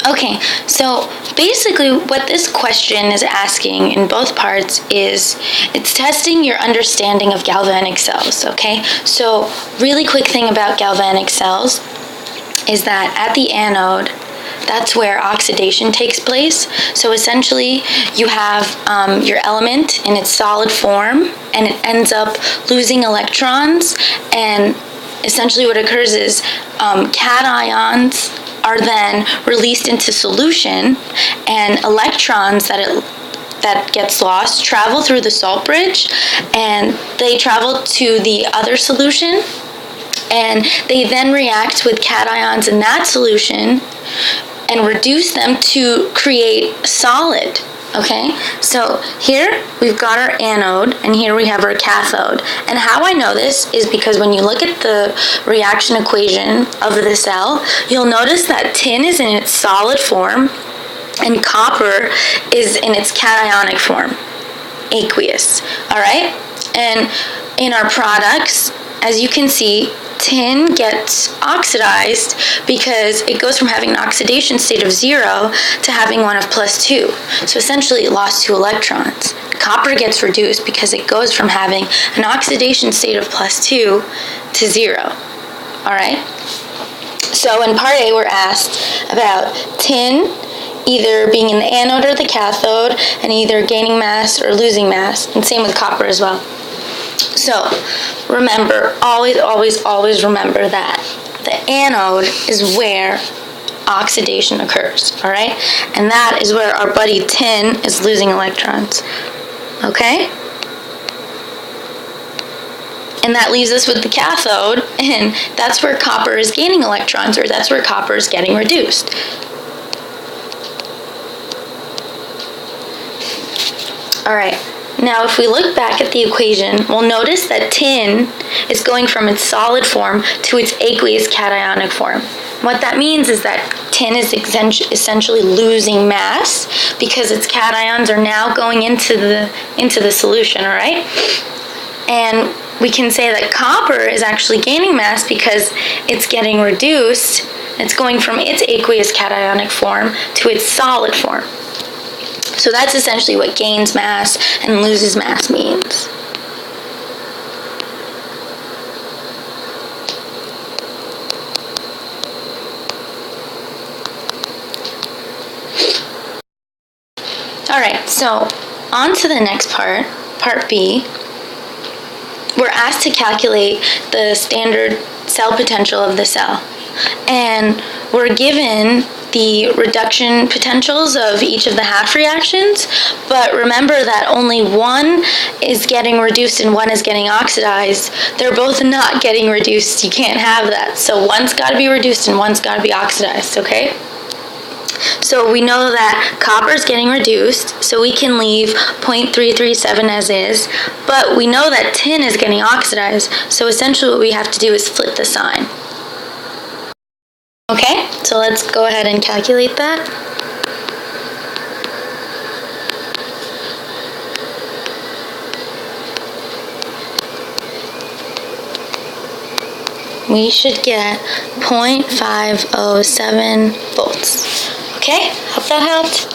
Okay, so basically what this question is asking in both parts is it's testing your understanding of galvanic cells, okay? So really quick thing about galvanic cells is that at the anode, that's where oxidation takes place. So essentially you have your element in its solid form and it ends up losing electrons, and essentially what occurs is cations are then released into solution, and electrons that gets lost travel through the salt bridge, and they travel to the other solution, and they then react with cations in that solution and reduce them to create solid. Okay, so here we've got our anode and here we have our cathode. And how I know this is because when you look at the reaction equation of the cell, you'll notice that tin is in its solid form and copper is in its cationic form, aqueous. All right, and in our products, as you can see, tin gets oxidized because it goes from having an oxidation state of 0 to having one of +2. So essentially it lost 2 electrons. Copper gets reduced because it goes from having an oxidation state of +2 to 0. All right? So in part A, we're asked about tin either being in the anode or the cathode and either gaining mass or losing mass, and same with copper as well. So remember, always remember that the anode is where oxidation occurs, all right? And that is where our buddy tin is losing electrons, okay? And that leaves us with the cathode, and that's where copper is gaining electrons, or that's where copper is getting reduced. All right. Now, if we look back at the equation, we'll notice that tin is going from its solid form to its aqueous cationic form. What that means is that tin is essentially losing mass because its cations are now going into the solution, all right? And we can say that copper is actually gaining mass because it's getting reduced. It's going from its aqueous cationic form to its solid form. So that's essentially what gains mass and loses mass means. All right, so on to the next part, part B. We're asked to calculate the standard cell potential of the cell. And we're given the reduction potentials of each of the half reactions, but remember that only one is getting reduced and one is getting oxidized. They're both not getting reduced. You can't have that. So one's got to be reduced and one's got to be oxidized, okay? So we know that copper is getting reduced, so we can leave 0.337 as is, but we know that tin is getting oxidized, so essentially what we have to do is flip the sign. Okay, so let's go ahead and calculate that. We should get 0.507 volts. Okay, hope that helped.